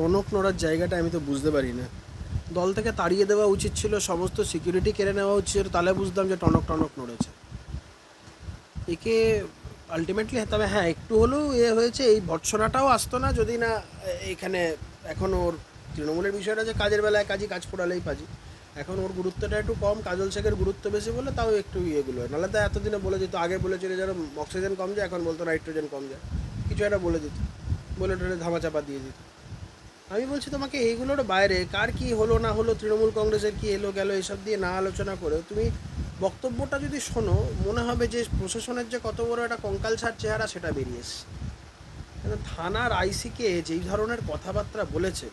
টনক নড়ার জায়গাটা আমি তো বুঝতে পারি না। দল থেকে তাড়িয়ে দেওয়া উচিত ছিল, সমস্ত সিকিউরিটি কেড়ে নেওয়া উচিত, তাহলে বুঝতাম যে টনক টনক নড়েছে। একে আলটিমেটলি, তবে হ্যাঁ একটু হলেও হয়েছে, এই ভর্ৎসনাটাও আসতো না যদি না এখানে এখন ওর তৃণমূলের বিষয়টা যে কাজের বেলায় কাজ পড়ালেই পাজি। এখন ওর গুরুত্বটা একটু কম, কাজল শেখের গুরুত্ব বেশি বলে তাও একটু ইয়েগুলো হয়। নাহলে তো এতদিনে বলে দিত, আগে বলেছিল যেন অক্সিজেন কম যায়, এখন বলতো নাইট্রোজেন কম যায়, কিছু একটা বলে দিত, বলে টোলে ধামাচাপা দিয়ে দিত। আমি বলছি তোমাকে এইগুলোর বাইরে কার কি হলো না হলো, তৃণমূল কংগ্রেসের কি এলো গেল, এসব দিয়ে না আলোচনা করে তুমি বক্তব্যটা যদি শোনো, মনে হবে যে প্রশাসনের যে কত বড় একটা কঙ্কালসার চেহারা সেটা বেরিয়ে এসছে। থানার আইসিকে যেই ধরনের কথাবার্তা বলেছে,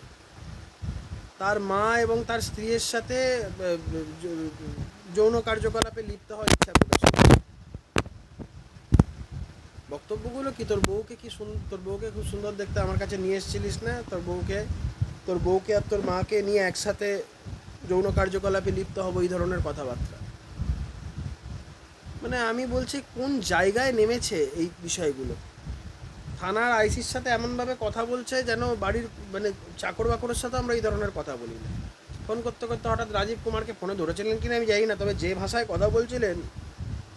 তার মা এবং তার স্ত্রীর সাথে যৌন কার্যকলাপে লিপ্ত হওয়ার ইচ্ছা প্রকাশ করেছে। বক্তব্যগুলো কি, তোর বউকে খুব সুন্দর দেখতে আমার কাছে নিয়ে এসেছিলিস না, তোর বউকে আর তোর মাকে নিয়ে একসাথে যৌন কার্যকলাপে লিপ্ত হবো, এই ধরনের কথাবার্তা। মানে আমি বলছি কোন জায়গায় নেমেছে এই বিষয়গুলো। থানার আইসির সাথে এমনভাবে কথা বলছে যেন বাড়ির মানে চাকর বাকরের সাথে আমরা এই ধরনের কথা বলি না। ফোন করতে করতে হঠাৎ রাজীব কুমারকে ফোনে ধরেছিলেন কিনা আমি জানি না, তবে যে ভাষায় কথা বলছিলেন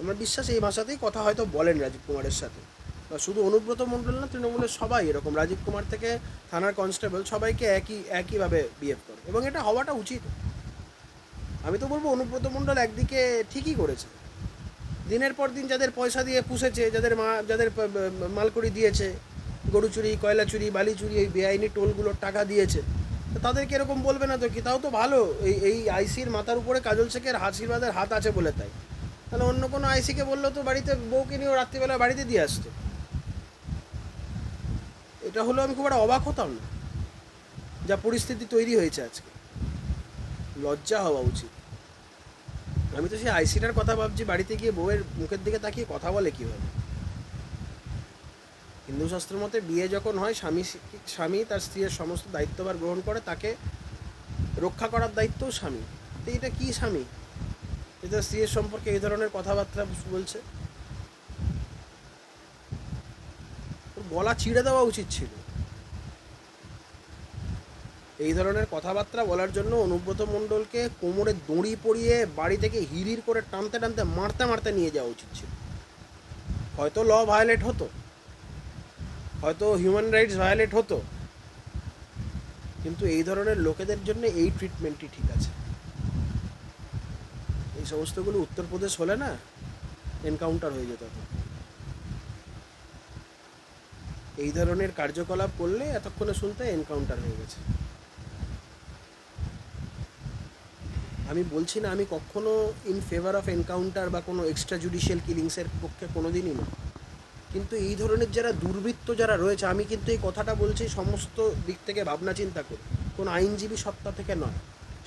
আমার বিশ্বাস এই ভাষাতেই কথা হয়তো বলেন রাজীব কুমারের সাথে। বা শুধু অনুব্রত মণ্ডল না, তৃণমূলের সবাই এরকম, রাজীব কুমার থেকে থানার কনস্টেবল সবাইকে একইভাবে বিহেভ করে, এবং এটা হওয়াটা উচিত। আমি তো বলবো অনুব্রত মণ্ডল একদিকে ঠিকই করেছে, দিনের পর দিন যাদের পয়সা দিয়ে পুষেছে, যাদের মালকড়ি দিয়েছে, গরু চুরি, কয়লা চুরি, বালি চুরি, এই বেআইনি টোলগুলোর টাকা দিয়েছে, তো তাদেরকে এরকম বলবে না তো কি? তাও তো ভালো, এই আইসির মাথার উপরে কাজল শেখের আশীর্বাদের হাত আছে বলে তাই। তাহলে অন্য কোনো আইসিকে বললো তো বাড়িতে বউকে নিয়েও রাত্রিবেলা বাড়িতে দিয়ে আসতো। এটা হলো আমি খুব একটা অবাক হতাম না, যা পরিস্থিতি তৈরি হয়েছে আজকে। লজ্জা হওয়া উচিত। আমি তো সেই আইসিটার কথা ভাবছি, বাড়িতে গিয়ে বউয়ের মুখের দিকে তাকিয়ে কথা বলে কীভাবে। হিন্দু শাস্ত্র মতে বিয়ে যখন হয়, স্বামী তার স্ত্রীর সমস্ত দায়িত্বভার গ্রহণ করে, তাকে রক্ষা করার দায়িত্বও স্বামী। তো এটা কি স্বামী এটা স্ত্রীর সম্পর্কে এই ধরনের কথাবার্তা বলছে? ওর গলা চিড়ে দেওয়া উচিত ছিল। এই ধরনের কথাবার্তা বলার জন্য অনুব্রত মণ্ডলকে কোমরে দড়ি পরিয়ে বাড়ি থেকে হিড়ির করে টানতে টানতে মারতে মারতে নিয়ে যাওয়া উচিত ছিল। হয়তো ল ভায়োলেট হতো, হয়তো হিউম্যান রাইটস ভায়োলেট হতো, কিন্তু এই ধরনের লোকেদের জন্য এই ট্রিটমেন্টই ঠিক আছে। এই সমস্তগুলো উত্তরপ্রদেশ হলে না এনকাউন্টার হয়ে যেত। এই ধরনের কার্যকলাপ করলে এতক্ষণে শুনতে এনকাউন্টার হয়ে গেছে। আমি বলছি না আমি কখনো ইন ফেভার অফ এনকাউন্টার বা কোনো এক্সট্রা জুডিশিয়াল কিলিংসের পক্ষে কোনো দিনই না, কিন্তু এই ধরনের যারা দুর্বৃত্ত যারা রয়েছে, আমি কিন্তু এই কথাটা বলছি সমস্ত দিক থেকে ভাবনা চিন্তা করে, কোনো আইনজীবী সত্তা থেকে নয়,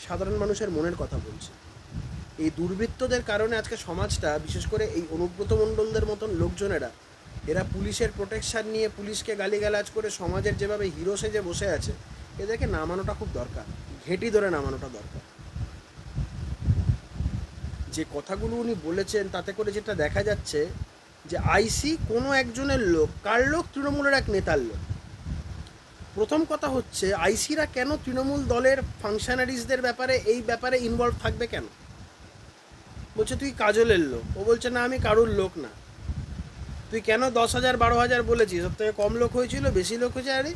সাধারণ মানুষের মনের কথা বলছি। এই দুর্বৃত্তদের কারণে আজকে সমাজটা, বিশেষ করে এই অনুব্রত মণ্ডলদের মতন লোকজনেরা, এরা পুলিশের প্রোটেকশান নিয়ে পুলিশকে গালিগালাজ করে সমাজের যেভাবে হিরো সেজে বসে আছে, এদেরকে নামানোটা খুব দরকার, ঘেঁটি ধরে নামানোটা দরকার। যে কথাগুলো উনি বলেছেন তাতে করে যেটা দেখা যাচ্ছে যে আইসি কোনো একজনের লোক, কার লোক? তৃণমূলের এক নেতার লোক। প্রথম কথা হচ্ছে আইসিরা কেন তৃণমূল দলের ফাংশনারিজদের ব্যাপারে ইনভলভ থাকবে কেন? বলছে তুই কাজলের লোক, ও বলছে না আমি কারুর লোক না। তুই কেন 10,000 12,000 বলেছিস? সব থেকে কম লোক হয়েছিল, বেশি লোক হয়েছে? আরে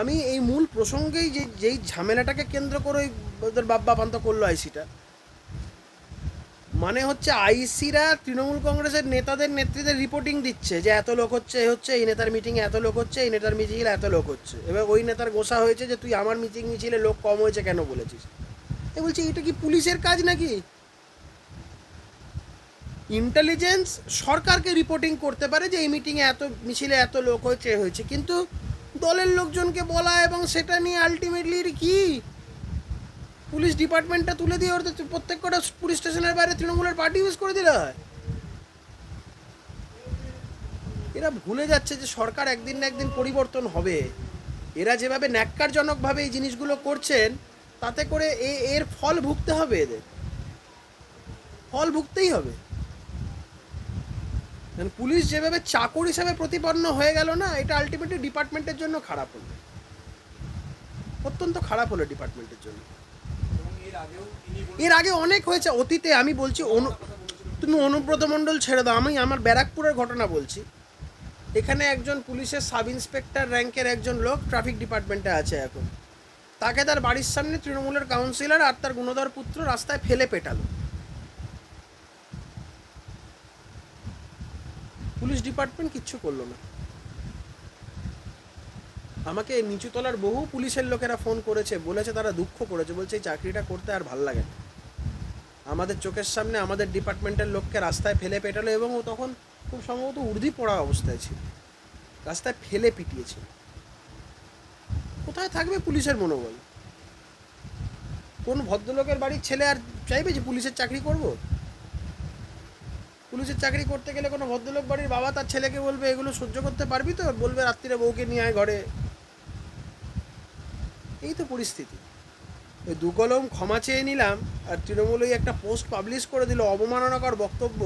আমি এই মূল প্রসঙ্গেই যেই ঝামেলাটাকে কেন্দ্র করে ওদের বাব্বা পান্ত করলো আইসিটা, মানে হচ্ছে আইসিরা তৃণমূল কংগ্রেসের নেতাদের নেত্রীদের রিপোর্টিং দিচ্ছে যে এত লোক হচ্ছে, এই নেতার মিটিংয়ে এত লোক হচ্ছে, এই নেতার মিছিলে এত লোক হচ্ছে। এবার ওই নেতার গোসা হয়েছে যে তুই আমার মিছিলে লোক কম হয়েছে কেন বলেছিস। এ বলছি এটা কি পুলিশের কাজ নাকি? ইন্টেলিজেন্স সরকারকে রিপোর্টিং করতে পারে যে এই মিটিংয়ে মিছিলে এত লোক হয়েছে, কিন্তু দলের লোকজনকে বলা এবং সেটা নিয়ে আলটিমেটলি কি পুলিশ ডিপার্টমেন্টটা তুলে দিয়ে ওদের প্রত্যেক কটা পুলিশ স্টেশনের বাইরে তৃণমূলের পার্টি ইউজ করে দিলে হয়। এরা ভুলে যাচ্ছে যে সরকার একদিন না একদিন পরিবর্তন হবে। এরা যেভাবে ন্যাক্কারজনকভাবে এই জিনিসগুলো করছেন, তাতে করে এর ফল ভুগতে হবে, এদের ফল ভুগতেই হবে। কারণ পুলিশ যেভাবে চাকর হিসাবে প্রতিপন্ন হয়ে গেল না, এটা আলটিমেটলি ডিপার্টমেন্টের জন্য খারাপ হলো, অত্যন্ত খারাপ হলো ডিপার্টমেন্টের জন্য। এর আগে অনেক হয়েছে অতীতে, আমি বলছি তুমি অনুব্রত মণ্ডল ছেড়ে দাও, আমি আমার ব্যারাকপুরের ঘটনা বলছি। এখানে একজন পুলিশের সাব ইন্সপেক্টর র্যাঙ্কের একজন লোক ট্রাফিক ডিপার্টমেন্টে আছে এখন, তাকে তার বাড়ির সামনে তৃণমূলের কাউন্সিলর আর তার গুণধর পুত্র রাস্তায় ফেলে পেটালো। পুলিশ ডিপার্টমেন্ট কিচ্ছু করলো না। আমাকে নিচুতলার বহু পুলিশের লোকেরা ফোন করেছে, বলেছে তারা দুঃখ করেছে, বলছে এই চাকরিটা করতে আর ভাল লাগে না। আমাদের চোখের সামনে আমাদের ডিপার্টমেন্টের লোককে রাস্তায় ফেলে পেটালো, এবং ও তখন খুব সম্ভবত উর্দি পড়া অবস্থায় ছিল, রাস্তায় ফেলে পিটিয়েছিল। কোথায় থাকবে পুলিশের মনোবল? কোন ভদ্রলোকের বাড়ির ছেলে আর চাইবে যে পুলিশের চাকরি করব? পুলিশের চাকরি করতে গেলে কোনো ভদ্রলোক বাড়ির বাবা তার ছেলেকে বলবে এগুলো সহ্য করতে পারবি তো, বলবে রাত্রিরে বউকে নিয়ে আয় ঘরে। এই তো পরিস্থিতি। ওই দু কলম ক্ষমা চেয়ে নিলাম, আর তৃণমূল ওই একটা পোস্ট পাবলিশ করে দিল অবমাননাকর বক্তব্য,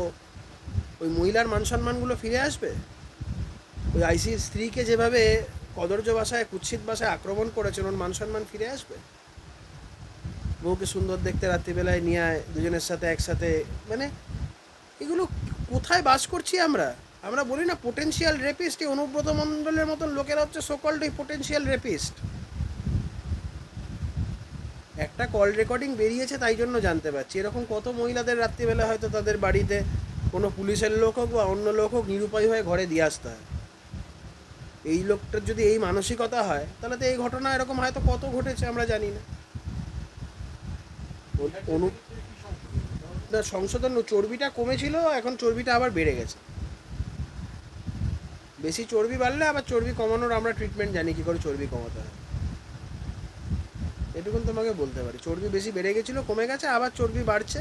ওই মহিলার মান সম্মানগুলো ফিরে আসবে? ওই আইসির স্ত্রীকে যেভাবে কদর্য ভাষায় কুৎসিত ভাষায় আক্রমণ করেছেন, ওর মান সম্মান ফিরে আসবে? বউকে সুন্দর দেখতে রাত্রিবেলায় নিয়ে আয় দুজনের সাথে একসাথে, মানে এগুলো কোথায় বাস করছি আমরা? আমরা বলি না পোটেনশিয়াল রেপিস্ট, এই অনুব্রত মণ্ডলের মতন লোকেরা হচ্ছে সোকল্ড এই পোটেনশিয়াল রেপিস্ট। একটা কল রেকর্ডিং বেরিয়েছে তাই জন্য জানতে পারছি, এরকম কত মহিলাদের রাত্রিবেলা হয়তো তাদের বাড়িতে কোনো পুলিশের লোক হোক বা অন্য লোক হোক নিরুপায় হয়ে ঘরে দিয়ে আসতে হয়। এই লোকটার যদি এই মানসিকতা হয়, তাহলে তো এই ঘটনা এরকম হয়তো কত ঘটেছে আমরা জানি না। অনু সংশোধন, চর্বিটা কমেছিল, এখন চর্বিটা আবার বেড়ে গেছে। বেশি চর্বি বাড়লে আবার চর্বি কমানোর আমরা ট্রিটমেন্ট জানি কী করে চর্বি কমাতে হয়, এটুকুন তোমাকে বলতে পারি। চর্বি বেশি বেড়ে গেছিলো, কমে গেছে, আবার চর্বি বাড়ছে,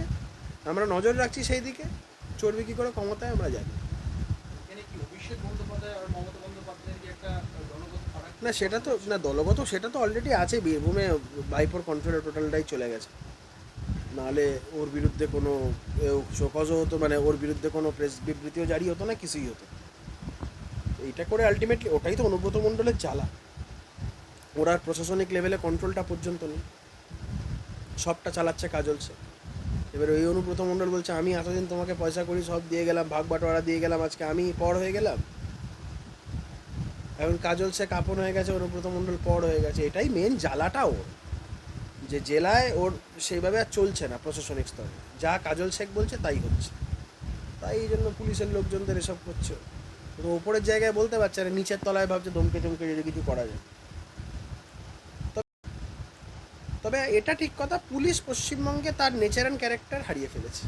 আমরা নজর রাখছি সেই দিকে। চর্বি কী করে কমাতে হয় আমরা জানি না। সেটা তো না দলগত, সেটা তো অলরেডি আছে, বীরভূমে বাইপোর কন্ট্রোলে টোটালটাই চলে গেছে। নাহলে ওর বিরুদ্ধে কোনো শোকজও হতো, মানে ওর বিরুদ্ধে কোনো প্রেস বিবৃতিও জারি হতো না, কিছুই হতো। এইটা করে আলটিমেটলি ওটাই তো অনুব্রত মণ্ডলের জ্বালা, ওরা প্রশাসনিক লেভেলে কন্ট্রোলটা পর্যন্ত নেই, সবটা চালাচ্ছে কাজল শেখ। এবার ওই অনুব্রত মণ্ডল বলছে আমি এতদিন তোমাকে পয়সা করি সব দিয়ে গেলাম, ভাগ বাটোয়ারা দিয়ে গেলাম, আজকে আমি পর হয়ে গেলাম। এখন কাজল শেখ আপন হয়ে গেছে, অনুব্রত মণ্ডল পর হয়ে গেছে। এটাই মেন জ্বালাটা ওর, যে জেলায় ওর সেইভাবে আর চলছে না প্রশাসনিক স্তরে, যা কাজল শেখ বলছে তাই হচ্ছে। তাই এই জন্য পুলিশের লোকজনদের এসব করছে। তো ওপরের জায়গায় বলতে পারছে না, নিচের তলায় ভাবছে ধমকে চমকে যদি কিছু করা যায়। তবে এটা ঠিক কথা, পুলিশ পশ্চিমবঙ্গে তার নেচার অ্যান্ড ক্যারেক্টার হারিয়ে ফেলেছে।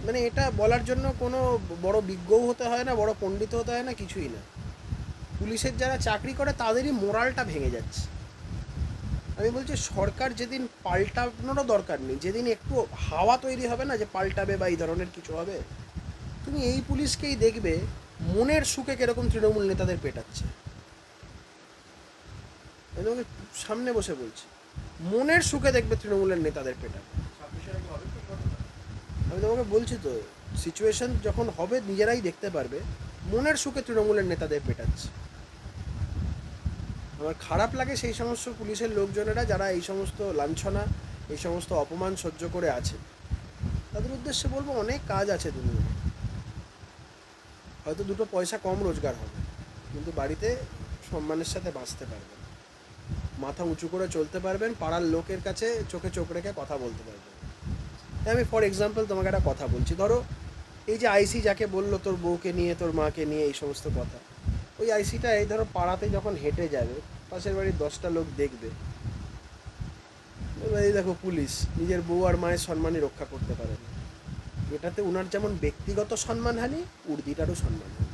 মানে এটা বলার জন্য কোনো বড় বিজ্ঞও হতে হয় না, বড় পণ্ডিত হতে হয় না, কিছুই না। পুলিশের যারা চাকরি করে তাদেরই মোরালটা ভেঙে যাচ্ছে। আমি বলছি সরকার যেদিন পাল্টানোরও দরকার নেই, যেদিন একটু হাওয়া তৈরি হবে না যে পাল্টাবে বা এই ধরনের কিছু হবে, তুমি এই পুলিশকেই দেখবে মনের সুখে কীরকম তৃণমূল নেতাদের পেটাচ্ছে। আমি তোমাকে সামনে বসে বলছি, মনের সুখে দেখবে তৃণমূলের নেতাদের পেটাবে। আমি তোমাকে বলছি তো, সিচুয়েশন যখন হবে নিজেরাই দেখতে পারবে, মনের সুখে তৃণমূলের নেতাদের পেটাচ্ছে। আমার খারাপ লাগে সেই সমস্ত পুলিশের লোকজনেরা যারা এই সমস্ত লাঞ্ছনা, এই সমস্ত অপমান সহ্য করে আছে। তাদের উদ্দেশ্যে বলবো অনেক কাজ আছে দুনিয়ায়, হয়তো দুটো পয়সা কম রোজগার হবে, কিন্তু বাড়িতে সম্মানের সাথে বাঁচতে পারবেন, মাথা উঁচু করে চলতে পারবেন, পাড়ার লোকের কাছে চোখে চোখ রেখে কথা বলতে পারবেন। আমি ফর এক্সাম্পল তোমাকে একটা কথা বলছি, ধরো এই যে আইসি যাকে বললো তোর বউকে নিয়ে তোর মাকে নিয়ে এই সমস্ত কথা, ওই আইসিটা এই ধরো পাড়াতে যখন হেঁটে যাবে, পাশের বাড়ির 10টা লোক দেখবে, এই দেখো পুলিশ নিজের বউ আর মায়ের সম্মানই রক্ষা করতে পারে না। এটাতে উনার যেমন ব্যক্তিগত সম্মানহানি, উর্দিটারও সম্মানহানি।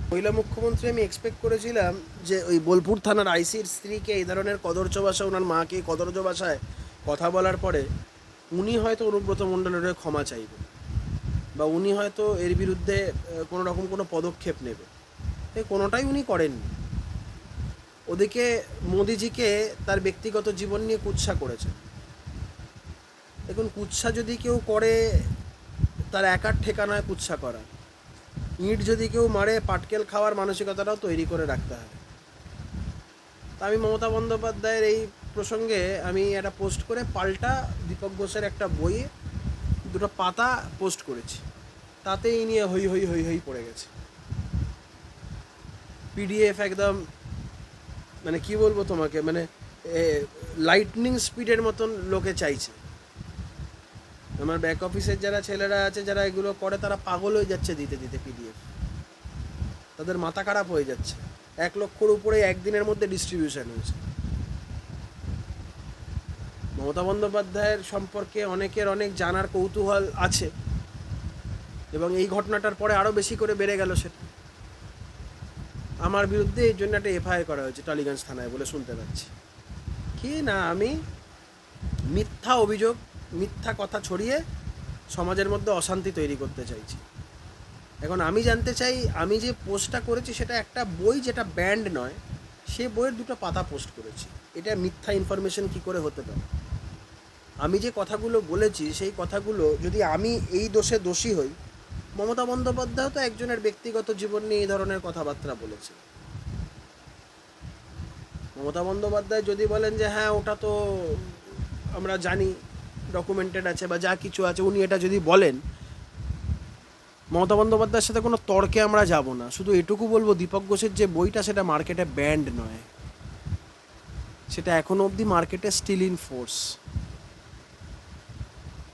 মহিলা মুখ্যমন্ত্রী আমি এক্সপেক্ট করেছিলাম যে ওই বোলপুর থানার আইসির স্ত্রীকে এই ধরনের কদর্য ভাষা, ওনার মাকে কদর্য ভাষায় কথা বলার পরে উনি হয়তো অনুব্রত মণ্ডলের হয়ে ক্ষমা চাইবেন, বা উনি হয়তো এর বিরুদ্ধে কোনো রকম কোনো পদক্ষেপ নেবে। কোনোটাই উনি করেননি। ওদিকে মোদিজিকে তার ব্যক্তিগত জীবন নিয়ে কুৎসা করেছেন। দেখুন, কুৎসা যদি কেউ করে তার একার ঠেকা নয় কুৎসা করা। ইঁট যদি কেউ মারে, পাটকেল খাওয়ার মানসিকতাটাও তৈরি করে রাখতে হয়। তা আমি মমতা বন্দ্যোপাধ্যায়ের এই প্রসঙ্গে আমি একটা পোস্ট করে পাল্টা দীপক ঘোষের একটা বইয়ে দুটো পাতা পোস্ট করেছি, তাতেই নিয়ে হই হই হই হই পড়ে গেছে। পিডিএফ একদম মানে কি বলবো তোমাকে, মানে লাইটনিং স্পিডের মতন লোকে চাইছে। আমার ব্যাক অফিসের যারা ছেলেরা আছে যারা এগুলো করে, তারা পাগল হয়ে যাচ্ছে দিতে দিতে পিডিএফ, তাদের মাথা খারাপ হয়ে যাচ্ছে। 1 লক্ষর উপরে একদিনের মধ্যে ডিস্ট্রিবিউশন হয়েছে। মমতা বন্দ্যোপাধ্যায়ের সম্পর্কে অনেকের অনেক জানার কৌতূহল আছে, এবং এই ঘটনাটার পরে আরও বেশি করে বেড়ে গেল সেটা। আমার বিরুদ্ধে এই জন্য একটা এফআইআর করা হয়েছে টালিগঞ্জ থানায় বলে শুনতে পাচ্ছি। কি না, আমি মিথ্যা অভিযোগ, মিথ্যা কথা ছড়িয়ে সমাজের মধ্যে অশান্তি তৈরি করতে চাইছি। এখন আমি জানতে চাই, আমি যে পোস্টটা করেছি সেটা একটা বই যেটা ব্যান্ড নয়, সে বইয়ের 2টো পাতা পোস্ট করেছি। এটা মিথ্যা ইনফরমেশন কি করে হতে পারে? আমি যে কথাগুলো বলেছি সেই কথাগুলো যদি আমি এই দোষে দোষী হই, মমতা বন্দ্যোপাধ্যায় তো একজনের ব্যক্তিগত জীবন নিয়ে এই ধরনের কথাবার্তা বলেছে। মমতা বন্দ্যোপাধ্যায় যদি বলেন যে হ্যাঁ ওটা তো আমরা জানি, ডকুমেন্টেড আছে বা যা কিছু আছে, উনি এটা যদি বলেন, মমতা বন্দ্যোপাধ্যায়ের সাথে কোনো তর্কে আমরা যাব না। শুধু এটুকু বলবো, দীপক ঘোষের যে বইটা সেটা মার্কেটে ব্যান্ড নয়, সেটা এখনো অবধি মার্কেটে স্টিল ইন ফোর্স।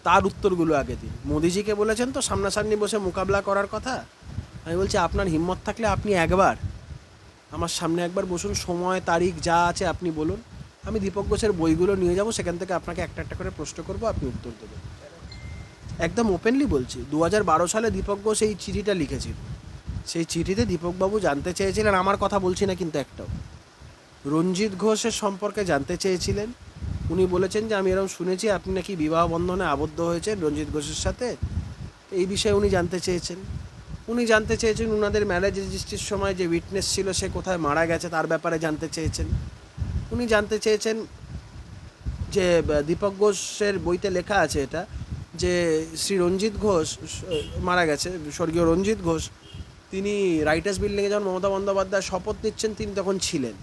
তার উত্তরগুলো আগে দিন। মোদিজিকে বলেছেন তো সামনাসামনি বসে মোকাবিলা করার কথা। আমি বলছি আপনার হিম্মত থাকলে আপনি একবার আমার সামনে একবার বসুন, সময় তারিখ যা আছে আপনি বলুন, আমি দীপক ঘোষের বইগুলো নিয়ে যাব, সেখান থেকে আপনাকে একটা একটা করে প্রশ্ন করবো, আপনি উত্তর দেবেন। একদম ওপেনলি বলছি, 2012 সালে দীপক ঘোষ এই চিঠিটা লিখেছিল। সেই চিঠিতে দীপকবাবু জানতে চেয়েছিলেন, আমার কথা বলছি না কিন্তু একটাও, রঞ্জিত ঘোষের সম্পর্কে জানতে চেয়েছিলেন। উনি বলেছেন যে আমি এরকম শুনেছি আপনি নাকি বিবাহ বন্ধনে আবদ্ধ হয়েছেন রঞ্জিত ঘোষের সাথে, এই বিষয়ে উনি জানতে চেয়েছেন। উনি জানতে চেয়েছেন ওনাদের ম্যারেজ রেজিস্ট্রির সময় যে উইটনেস ছিল সে কোথায় মারা গেছে তার ব্যাপারে জানতে চেয়েছেন। উনি জানতে চেয়েছেন যে দীপক ঘোষের বইতে লেখা আছে এটা, যে শ্রী রঞ্জিত ঘোষ মারা গেছে, স্বর্গীয় রঞ্জিত ঘোষ, তিনি রাইটার্স বিল্ডিংয়ে যখন মমতা বন্দ্যোপাধ্যায় শপথ নিচ্ছেন তিনি তখন ছিলেন,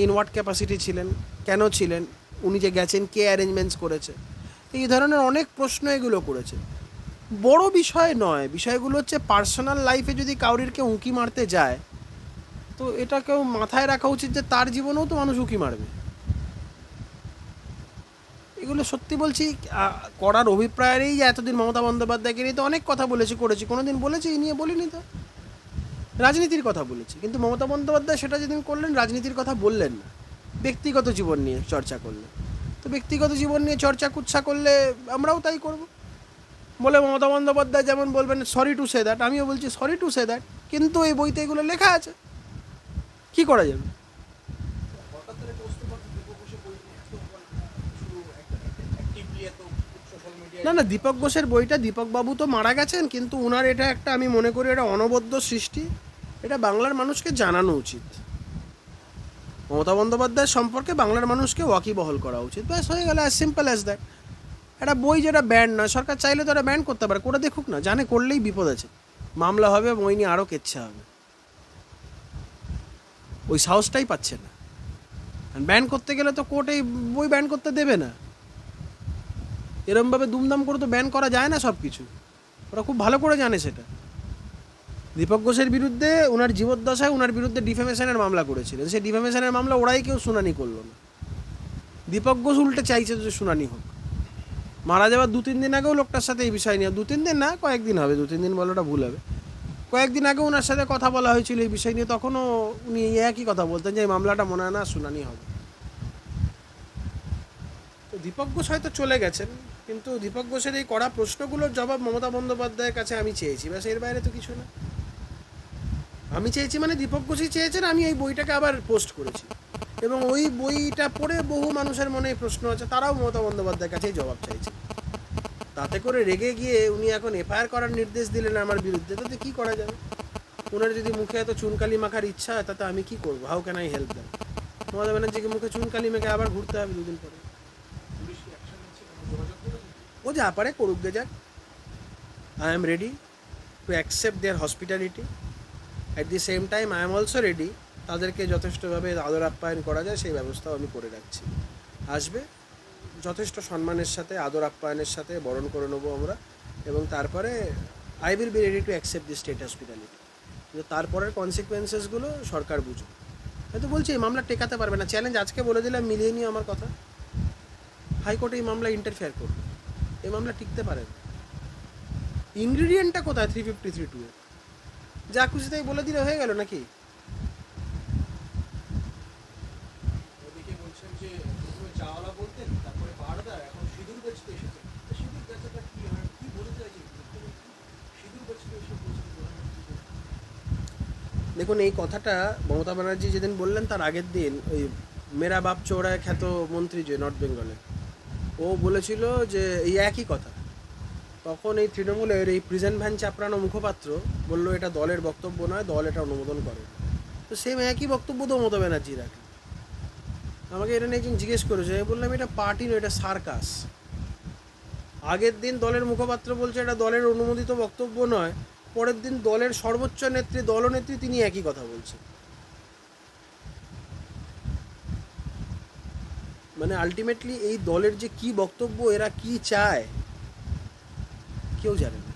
ইন হোয়াট ক্যাপাসিটি ছিলেন, কেন ছিলেন, উনি যে গেছেন কে অ্যারেঞ্জমেন্টস করেছে। এই ধরনের অনেক প্রশ্ন এগুলো করেছে। বড় বিষয় নয়, বিষয়গুলো হচ্ছে পার্সোনাল লাইফে যদি কাউরির কেউ উঁকি মারতে যায়, তো এটা কেউ মাথায় রাখা উচিত যে তার জীবনেও তো মানুষ উঁকি মারবে। এগুলো সত্যি বলছি করার অভিপ্রায়েরই যে এতদিন মমতা বন্দ্যোপাধ্যায়কে নিয়ে তো অনেক কথা বলেছি, করেছি, কোনো দিন বলেছি এই নিয়ে বলিনি তো, রাজনীতির কথা বলেছি। কিন্তু মমতা বন্দ্যোপাধ্যায় সেটা যেদিন করলেন, রাজনীতির কথা বললেন না, ব্যক্তিগত জীবন নিয়ে চর্চা করলেন। তো ব্যক্তিগত জীবন নিয়ে চর্চা কুৎসা করলে আমরাও তাই করব। বলে মমতা বন্দ্যোপাধ্যায় যেমন বলবেন সরি টু সে দ্যাট, আমিও বলছি সরি টু সে দ্যাট, কিন্তু এই বইতে এগুলো লেখা আছে, কি করা যাবে? না না, দীপক ঘোষের বইটা, দীপকবাবু তো মারা গেছেন, কিন্তু ওনার এটা একটা, আমি মনে করি এটা অনবদ্য সৃষ্টি, এটা বাংলার মানুষকে জানানো উচিত। মমতা বন্দ্যোপাধ্যায়ের সম্পর্কে বাংলার মানুষকে ওয়াকিবহল করা উচিত, ব্যাস হয়ে গেল, অ্যাজ সিম্পল অ্যাজ দ্যাট। একটা বই যেটা ব্যান্ড নয়, সরকার চাইলে তো এটা ব্যান্ড করতে পারে, করে দেখুক না, জানে করলেই বিপদ আছে, মামলা হবে, বই নিয়ে আরও কেচ্ছা হবে, ওই সাহসটাই পাচ্ছে না। ব্যান করতে গেলে তো কোর্ট এই বই ব্যান করতে দেবে না, এরমভাবে দুমদাম করে তো ব্যান করা যায় না সব কিছু, ওরা খুব ভালো করে জানে সেটা। দীপক ঘোষের বিরুদ্ধে ওনার জীবদ্দশায় ওনার বিরুদ্ধে ডিফেমেশনের মামলা করেছিলেন, সেই ডিফেমেশনের মামলা ওরাই কেউ শুনানি করলো না, দীপক ঘোষ উল্টে চাইছে যে শুনানি হোক। মারা যাওয়ার 2-3 দিন আগেও লোকটার সাথে এই বিষয় নিয়ে, 2-3 দিন না, কয়েকদিন হবে, 2-3 দিন বলাটা ভুল হবে, কয়েকদিন আগে ওনার সাথে কথা বলা হয়েছিল এই বিষয় নিয়ে, তখনও উনি একই কথা বলতেন যে এই মামলাটা মনে হয় না শুনানি হবে। তো দীপক ঘোষ হয়তো চলে গেছেন, কিন্তু দীপক ঘোষের এই কড়া প্রশ্নগুলোর জবাব মমতা বন্দ্যোপাধ্যায়ের কাছে আমি চেয়েছি, ব্যাস, এর বাইরে তো কিছু না। আমি চেয়েছি মানে দীপক ঘোষই চেয়েছেন, আমি এই বইটাকে আবার পোস্ট করেছি, এবং ওই বইটা পড়ে বহু মানুষের মনে প্রশ্ন আছে, তারাও মমতা বন্দ্যোপাধ্যায়ের কাছেই জবাব চাইছে। তাতে করে রেগে গিয়ে উনি এখন এফআইআর করার নির্দেশ দিলেন আমার বিরুদ্ধে, তাতে কী করা যাবে? ওনার যদি মুখে এত চুনকালি মাখার ইচ্ছা হয়, তাতে আমি কী করবো? How can I help them? Mamata ব্যানার্জিকে মুখে চুনকালি মেখে আবার ঘুরতে হবে 2 দিন পরে। ও যা পারে করুক গে, যাক। I am ready to accept their hospitality. At the same time, I am also ready তাদেরকে যথেষ্টভাবে আদর আপ্যায়ন করা যায় সেই ব্যবস্থাও আমি করে রাখছি। আসবে, যথেষ্ট সম্মানের সাথে আদর আপ্যায়নের সাথে বরণ করে নেবো আমরা, এবং তারপরে I will be ready to accept the state hospitality. কিন্তু তারপরের কনসিকুয়েন্সেসগুলো সরকার বুঝবে। হয়তো বলছি এই মামলা টেকাতে পারবে না, চ্যালেঞ্জ আজকে বলে দিলাম, মিলিয়ে নিও আমার কথা। হাইকোর্টে এই মামলা ইন্টারফেয়ার করবে, এই মামলা টিকতে পারে না। ইনগ্রিডিয়েন্টটা কোথায় 353(2) এর? যা খুশি তাই বলে দিলে হয়ে গেল নাকি? ওদিকে বলছেন যে প্রথমে চাওয়ালা বলতেন, তারপরে পাহাড়দার, এখন সিঁদুর বেচতে এসেছে। সিঁদুর বেচাটা কি হয়, কি বলতে চাইছে? সিঁদুর বেচতে এসে বলছেন প্রধানমন্ত্রী। দেখুন, এই কথাটা মমতা ব্যানার্জি যেদিন বললেন তার আগের দিন ওই মেরা বাপ চৌড়ায় খ্যাত মন্ত্রী যে নর্থ বেঙ্গলে, ও বলেছিল যে এই একই কথা। তখন এই তৃণমূলের এই প্রিজেন্ট ভ্যান চাপড়ানো মুখপাত্র বলল এটা দলের বক্তব্য নয়, দল এটা অনুমোদন করে। তো সেম একই বক্তব্য তো মমতা ব্যানার্জি রাখে। আমাকে এটা নিয়ে একজন জিজ্ঞেস করেছে, আমি বললাম এটা পার্টি নয়, এটা সার্কাস। আগের দিন দলের মুখপাত্র বলছে এটা দলের অনুমোদিত বক্তব্য নয়, পরের দিন দলের সর্বোচ্চ নেত্রী, দলনেত্রী, তিনি একই কথা বলছেন। মানে আলটিমেটলি এই দলের যে কি বক্তব্য, এরা কি চায় কেউ জানে না।